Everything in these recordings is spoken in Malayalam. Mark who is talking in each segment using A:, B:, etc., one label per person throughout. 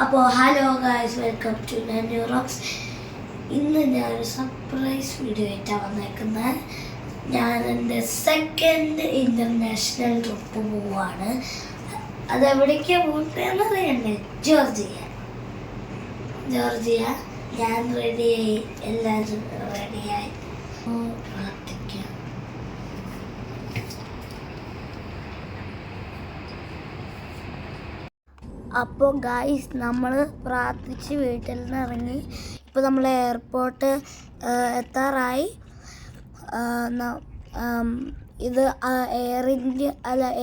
A: അപ്പോൾ hello guys, welcome to New Rocks. ഇന്ന് ഞാനൊരു സർപ്രൈസ് വീഡിയോ ആയിട്ടാണ് വന്നേക്കുന്നത്. ഞാൻ എൻ്റെ സെക്കൻഡ് ഇൻ്റർനാഷണൽ ട്രിപ്പ് പോവാണ്. അതെവിടേക്കാണ് പോകുന്നതെന്ന് അറിയണ്ടേ? ജോർജിയ. ഞാൻ റെഡിയായി, എല്ലാവരും റെഡിയായി. പ്രാർത്ഥിക്കാം. അപ്പോൾ ഗായ്സ്, നമ്മൾ പ്രാർത്ഥിച്ച് വീട്ടിൽ നിന്ന് ഇറങ്ങി. ഇപ്പോൾ നമ്മൾ എയർപോർട്ട് എത്താറായി. ഇത് എയർ ഇന്ത്യ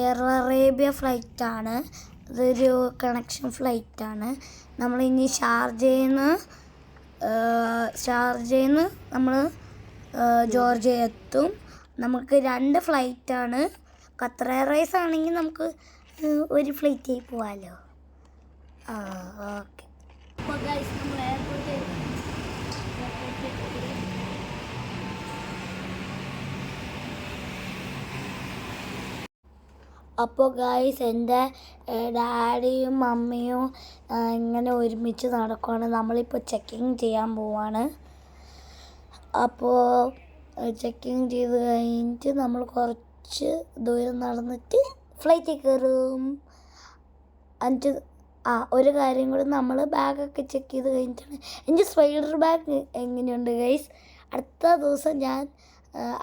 A: എയർ അറേബ്യ ഫ്ലൈറ്റാണ്. ഇതൊരു കണക്ഷൻ ഫ്ലൈറ്റാണ്. നമ്മളിനി ഷാർജയിൽ നിന്ന് നമ്മൾ ജോർജിയ എത്തും. നമുക്ക് 2 ഫ്ലൈറ്റാണ്. ഖത്തർ എയർവേസ് ആണെങ്കിൽ നമുക്ക് ഒരു ഫ്ലൈറ്റിൽ പോകാമല്ലോ. ഓക്കെ. അപ്പോൾ ഗൈസ്, നമ്മൾ എയർപോർട്ടിൽ എൻ്റെ ഡാഡിയും മമ്മിയും ഇങ്ങനെ ഒരുമിച്ച് നടക്കുകയാണ്. നമ്മളിപ്പോൾ ചെക്കിങ് ചെയ്യാൻ പോവാണ്. അപ്പോൾ ചെക്കിങ് ചെയ്ത് കഴിഞ്ഞിട്ട് നമ്മൾ കുറച്ച് ദൂരം നടന്നിട്ട് ഫ്ലൈറ്റിൽ കയറും. എന്നിട്ട് ഒരു കാര്യം കൂടി, നമ്മൾ ബാഗൊക്കെ ചെക്ക് ചെയ്ത് കഴിഞ്ഞിട്ടാണ്. എൻ്റെ സ്പൈഡർ ബാഗ് എങ്ങനെയുണ്ട് ഗൈസ്?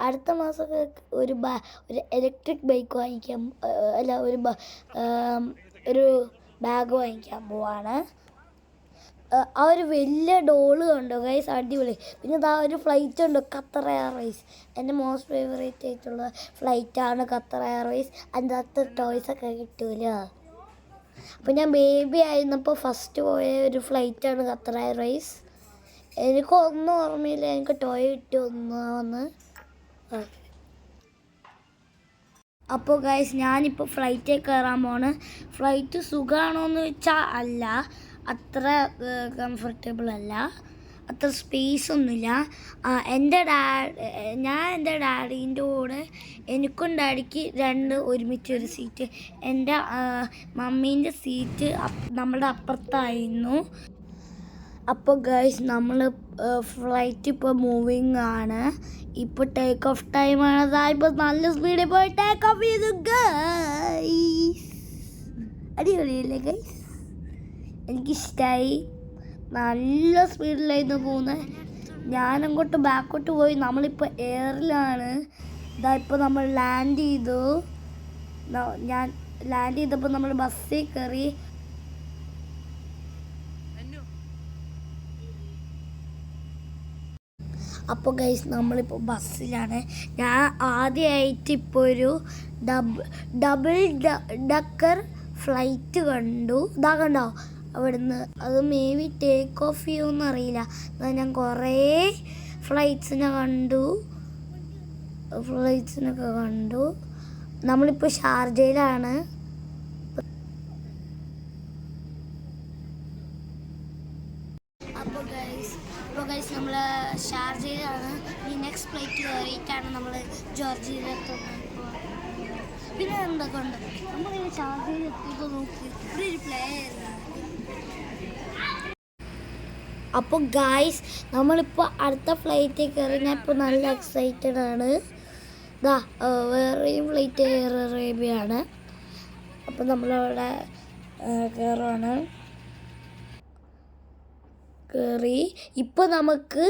A: അടുത്ത മാസമൊക്കെ ഒരു ഇലക്ട്രിക് ബൈക്ക് വാങ്ങിക്കാൻ ഒരു ബാഗ് വാങ്ങിക്കാൻ പോവാണ്. ഒരു വലിയ ഡോള് കണ്ടോ ഗൈസ്? അടിപൊളി. പിന്നെ ഒരു ഫ്ലൈറ്റ് ഉണ്ട്, ഖത്തർ എയർവേസ്. എൻ്റെ മോസ്റ്റ് ഫേവറേറ്റ് ആയിട്ടുള്ള ഫ്ലൈറ്റാണ് ഖത്തർ എയർവേസ്. അതിൻ്റെ അകത്ത് ടോയ്സൊക്കെ കിട്ടൂല. അപ്പോൾ ഞാൻ ബേബി ആയിരുന്നപ്പോൾ ഫസ്റ്റ് പോയ ഒരു ഫ്ലൈറ്റാണ് ഖത്തർ എയർവേസ്. എനിക്കൊന്നും ഓർമ്മയില്ല, എനിക്ക് ടോയ് കിട്ടി ഒന്നാന്ന്. അപ്പോൾ ഗൈസ്, ഞാനിപ്പോൾ ഫ്ലൈറ്റിൽ കയറാൻ പോണ്. ഫ്ലൈറ്റ് സുഖമാണോ എന്ന് വെച്ചാൽ അല്ല, അത്ര കംഫർട്ടബിൾ അല്ല, അത്ര സ്പേസ് ഒന്നുമില്ല. ഞാൻ എൻ്റെ ഡാഡീൻ്റെ കൂടെ, എനിക്കും ഡാഡിക്ക് 2 ഒരുമിച്ച് ഒരു സീറ്റ്. എൻ്റെ മമ്മീൻ്റെ സീറ്റ് നമ്മുടെ അപ്പുറത്തായിരുന്നു. അപ്പോൾ ഗൈസ്, നമ്മൾ ഫ്ലൈറ്റ് ഇപ്പോൾ മൂവിങ് ആണ്. ഇപ്പോൾ ടേക്ക് ഓഫ് ടൈമാണ്. ഇപ്പോൾ നല്ല സ്പീഡിൽ പോയി ടേക്ക് ഓഫ് ചെയ്തു ഗൈസ്. അടിപൊളിയല്ലേ ഗൈസ്? എനിക്കിഷ്ടമായി. നല്ല സ്പീഡിലായിരുന്നു പോകുന്നത്. ഞാനങ്ങോട്ട് ബാക്കോട്ട് പോയി. നമ്മളിപ്പോൾ എയറിലാണ്. ഇപ്പോൾ നമ്മൾ ലാൻഡ് ചെയ്തു. ഞാൻ ലാൻഡ് ചെയ്തപ്പോൾ നമ്മൾ ബസ്സിൽ കയറി. അപ്പോൾ ഗൈസ്, നമ്മളിപ്പോൾ ബസ്സിലാണ്. ഞാൻ ആദ്യമായിട്ട് ഇപ്പോൾ ഒരു ഡബിൾ ഡക്കർ ഫ്ലൈറ്റ് കണ്ടു. കണ്ടോ അവിടുന്ന്? അത് മേ ബി ടേക്ക് ഓഫ് ചെയ്യുമെന്ന് അറിയില്ല. ഞാൻ കുറേ ഫ്ലൈറ്റ്സിനൊക്കെ കണ്ടു. നമ്മളിപ്പോൾ ഷാർജയിലാണ്. അപ്പോൾ ഗൈസ്, നമ്മൾ ഷാർജയിലാണ്. ഈ നെക്സ്റ്റ് ഫ്ലൈറ്റ് കയറിയിട്ടാണ് നമ്മൾ ജോർജിയയിലെത്തുന്നത്. പിന്നെ എന്തൊക്കെ ഉണ്ട്, നമ്മളിങ്ങനെ ഷാർജയിൽ എത്തിയപ്പോൾ നോക്കി ഇവിടെ ഒരു പ്ലെയർ. അപ്പോൾ ഗൈസ്, നമ്മളിപ്പോൾ അടുത്ത ഫ്ലൈറ്റിൽ കയറി. ഞാൻ ഇപ്പോൾ നല്ല എക്സൈറ്റഡ് ആണ്. വേറെയും ഫ്ലൈറ്റ് എയർ അറേബ്യയാണ്. അപ്പോൾ നമ്മളവിടെ കയറുകയാണ്. കയറി. ഇപ്പോൾ നമുക്ക്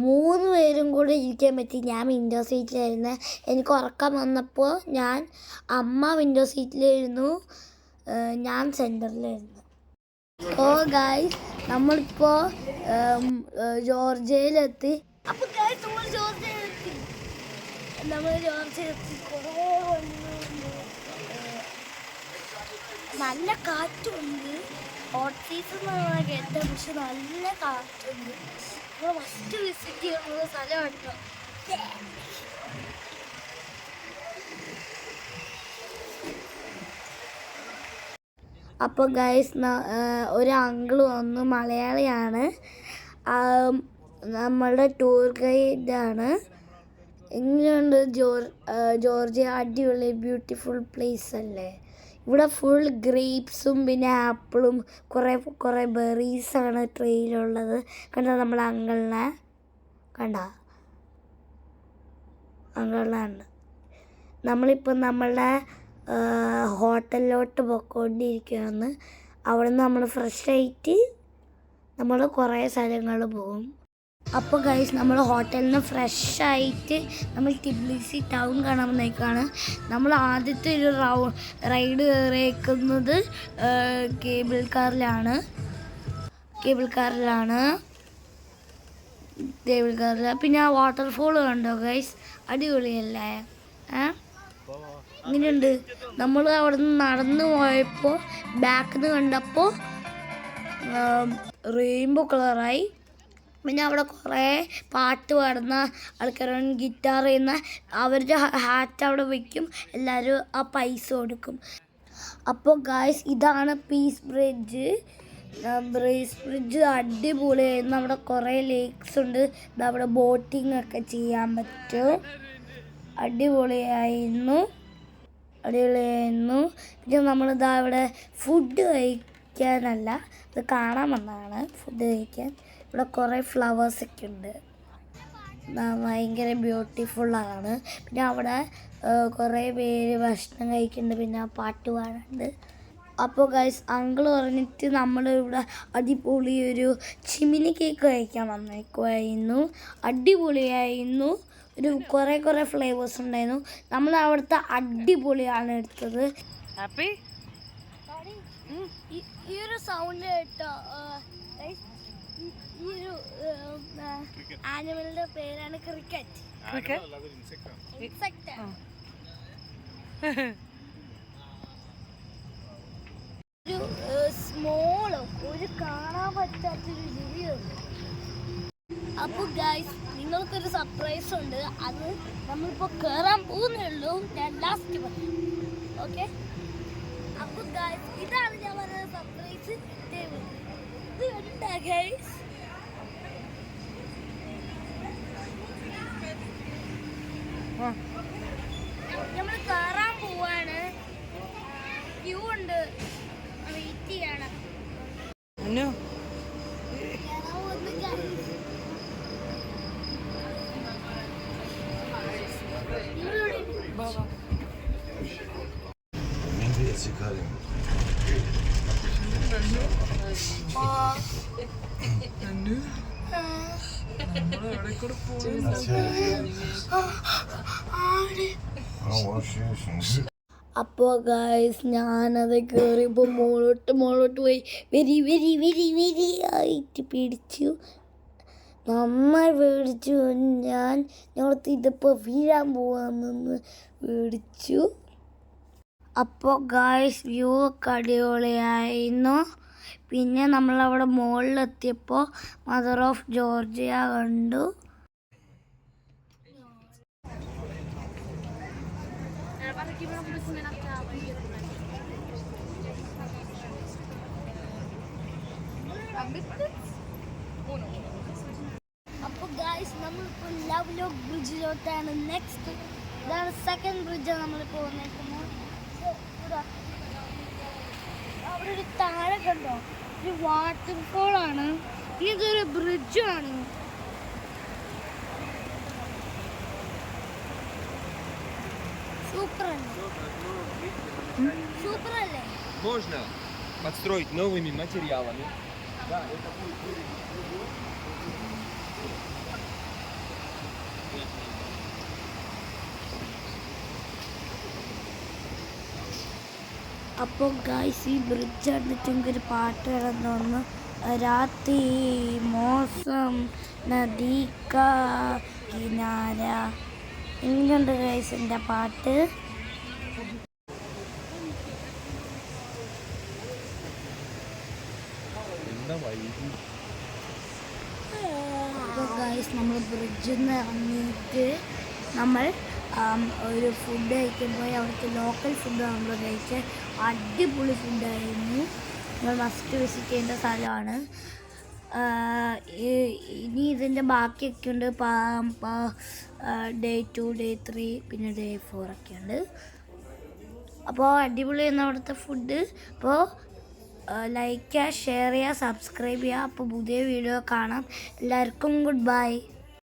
A: 3 പേരും കൂടെ ഇരിക്കാൻ പറ്റി. ഞാൻ വിൻഡോ സീറ്റിലായിരുന്നു. എനിക്ക് ഉറക്കം വന്നപ്പോൾ അമ്മ വിൻഡോ സീറ്റിലായിരുന്നു, ഞാൻ സെൻറ്ററിലായിരുന്നു. ഗായ്സ്, നമ്മളിപ്പോൾ ജോർജിയയിലെത്തി. അപ്പോൾ ഗായ്സ്, നമ്മൾ ജോർജിയയിലെത്തി. നല്ല കാറ്റുണ്ട്. ഹോട്ട് സീസൺ എന്നാണ് കേട്ടത്, പക്ഷെ നല്ല കാറ്റുണ്ട്. നമ്മൾ ഫസ്റ്റ് വിസിറ്റ് ചെയ്യുന്ന സ്ഥലമാണ് കേട്ടോ. അപ്പോൾ ഗൈസ്, ഒരു അങ്കിൾ വന്നു, മലയാളിയാണ്. നമ്മളുടെ ടൂർ ഗൈഡാണ്. എങ്ങനെയുണ്ട് ജോർജിയ? അടിപൊളി ബ്യൂട്ടിഫുൾ പ്ലേസ് അല്ലേ? ഇവിടെ ഫുൾ ഗ്രേപ്സും പിന്നെ ആപ്പിളും കുറേ ബെറീസാണ് ട്രെയിലുള്ളത്. കണ്ടോ നമ്മൾ അങ്കിളിനെ അങ്കിളിനാണ്. നമ്മളിപ്പോൾ നമ്മളുടെ ഹോട്ടലിലോട്ട് പോയിക്കൊണ്ടിരിക്കുകയാണ്. അവിടെ നിന്ന് നമ്മൾ ഫ്രഷ് ആയിട്ട് നമ്മൾ കുറേ സ്ഥലങ്ങൾ പോകും. അപ്പോൾ ഗൈസ് നമ്മൾ ഹോട്ടലിൽ നിന്ന് ഫ്രഷ് ആയിട്ട് നമ്മൾ ടിബ്ലിസി ടൗൺ കാണാൻ വന്നേക്കാണ്. നമ്മൾ ആദ്യത്തെ ഒരു റൈഡ് കയറിയേക്കുന്നത് കേബിൾ കാറിലാണ്. പിന്നെ ആ വാട്ടർഫോൾ കണ്ടോ ഗൈസ്, അടിപൊളിയല്ലേ? ഇങ്ങനെയുണ്ട്. നമ്മൾ അവിടെ നിന്ന് നടന്നു പോയപ്പോൾ ബാക്കിൽ നിന്ന് കണ്ടപ്പോൾ റെയിൻബോ കളറായി. പിന്നെ അവിടെ കുറേ പാട്ട് പാടുന്ന ആൾക്കാരാണ്, ഗിറ്റാർ ചെയ്യുന്ന. അവരുടെ ഹാറ്റ് അവിടെ വയ്ക്കും, എല്ലാവരും ആ പൈസ കൊടുക്കും. അപ്പോൾ ഗായ്സ് ഇതാണ് പീസ് ബ്രിഡ്ജ്. ബ്രിഡ്ജ് അടിപൊളിയായിരുന്നു. അവിടെ കുറേ ലേക്സ് ഉണ്ട്. അവിടെ ബോട്ടിംഗ് ഒക്കെ ചെയ്യാൻ പറ്റും. അടിപൊളിയായിരുന്നു. പിന്നെ നമ്മളിതാ ഇവിടെ ഫുഡ് കഴിക്കാനല്ല, ഇത് കാണാൻ വന്നതാണ്. ഫുഡ് കഴിക്കാൻ ഇവിടെ കുറേ ഫ്ലവേഴ്സൊക്കെ ഉണ്ട്, ഭയങ്കര ബ്യൂട്ടിഫുള്ളാണ്. പിന്നെ അവിടെ കുറേ പേര് ഭക്ഷണം കഴിക്കുന്നുണ്ട്, പിന്നെ പാട്ട് പാടുന്നുണ്ട്. അപ്പോൾ ഗൈസ് അങ്കിൾ പറഞ്ഞിട്ട് നമ്മളിവിടെ അടിപൊളി ഒരു ചിമിനി കേക്ക് കഴിക്കാൻ വന്നേക്കുമായിരുന്നു. അടിപൊളിയായിരുന്നു. കുറേ ഫ്ലേവേഴ്സ് ഉണ്ടായിരുന്നു. നമ്മൾ അവിടുത്തെ അടിപൊളിയാണ് എടുത്തത്. ഈ ഒരു സൗണ്ട് കേട്ടോ, ഈ ഒരു ആനിമലിന്റെ പേരാണ് ക്രിക്കറ്റ്. ഒരു സ്മോള് ഒരു കാണാൻ പറ്റാത്തൊരു ജീവിയുണ്ട്. അപ്പോൾ ഗൈസ് നിങ്ങൾക്കൊരു സർപ്രൈസ് ഉണ്ട്. അത് നമ്മളിപ്പോൾ കയറാൻ പോകുന്നേ ഉള്ളൂ. ഞാൻ ലാസ്റ്റ് പറയും. ഓക്കെ, അപ്പോൾ ഗൈസ് ഇതാണ് ഞാൻ പറഞ്ഞ സർപ്രൈസ്. ഇത് കണ്ടാ ഗൈസ്? നമ്മൾ കയറാൻ പോവാണ്. ക്യൂ ഉണ്ട്, വെയിറ്റ് ചെയ്യണം. അപ്പോൾ ഗൈസ് ഞാനത് കയറിയപ്പോൾ മോളോട്ട് പോയി വെരി ആയിട്ട് പിടിച്ചു. നന്നായി പേടിച്ചു. ഞങ്ങൾക്ക് ഇതിപ്പോൾ വീഴാൻ പോവാമെന്ന് പേടിച്ചു. അപ്പോൾ ഗൈസ് വ്യൂ ഒക്കെ അടിപൊളിയായിരുന്നു. പിന്നെ നമ്മളവിടെ മുകളിലെത്തിയപ്പോൾ മദർ ഓഫ് ജോർജിയ കണ്ടു. അപ്പോൾ ഗൈസ് നമ്മളിപ്പോൾ ലവ്ലോക്ക് ബ്രിഡ്ജിലോട്ടാണ് നെക്സ്റ്റ്. ഇതാണ് സെക്കൻഡ് ബ്രിഡ്ജാണ് നമ്മളിപ്പോൾ വന്നേക്കുന്നത്. അവിടെ ഒരു താഴെ കണ്ടോ, ഒരു വാട്ടർഫോളാണ്. ഇതൊരു ബ്രിഡ്ജാണ്. Супер.
B: Можно подстроить новыми материалами. Да, это будет.
A: അപ്പോൾ ഗൈസ് ഈ ബ്രിഡ്ജ് കണ്ടിട്ട് എനിക്കൊരു പാട്ട് കിടന്നു വന്നു. രാത്രി മോസം നദി കാ കിനാര. ഇങ്ങനെയുണ്ട് ഗൈസ് എൻ്റെ പാട്ട്. അപ്പോൾ ഗൈസ് നമ്മൾ ബ്രിഡ്ജിൽ നിന്ന് ഇറങ്ങിയിട്ട് നമ്മൾ ഒരു ഫുഡ് കഴിക്കാൻ പോയി. അവിടുത്തെ ലോക്കൽ ഫുഡ് നമ്മൾ കഴിച്ച് അടിപൊളി ഫുഡായിരുന്നു. നമ്മൾ മസ്റ്റ് വിസിറ്റ് ചെയ്യേണ്ട സ്ഥലമാണ്. ഇനി ഇതിൻ്റെ ബാക്കിയൊക്കെ ഉണ്ട്. ഡേ 2, ഡേ 3 പിന്നെ ഡേ 4 ഒക്കെ ഉണ്ട്. അപ്പോൾ അടിപൊളിയാണ് അവിടുത്തെ ഫുഡ്. അപ്പോൾ ലൈക്ക് ചെയ്യുക, ഷെയർ ചെയ്യുക, സബ്സ്ക്രൈബ് ചെയ്യുക. അപ്പോൾ പുതിയ വീഡിയോ കാണാം. എല്ലാവർക്കും ഗുഡ് ബൈ.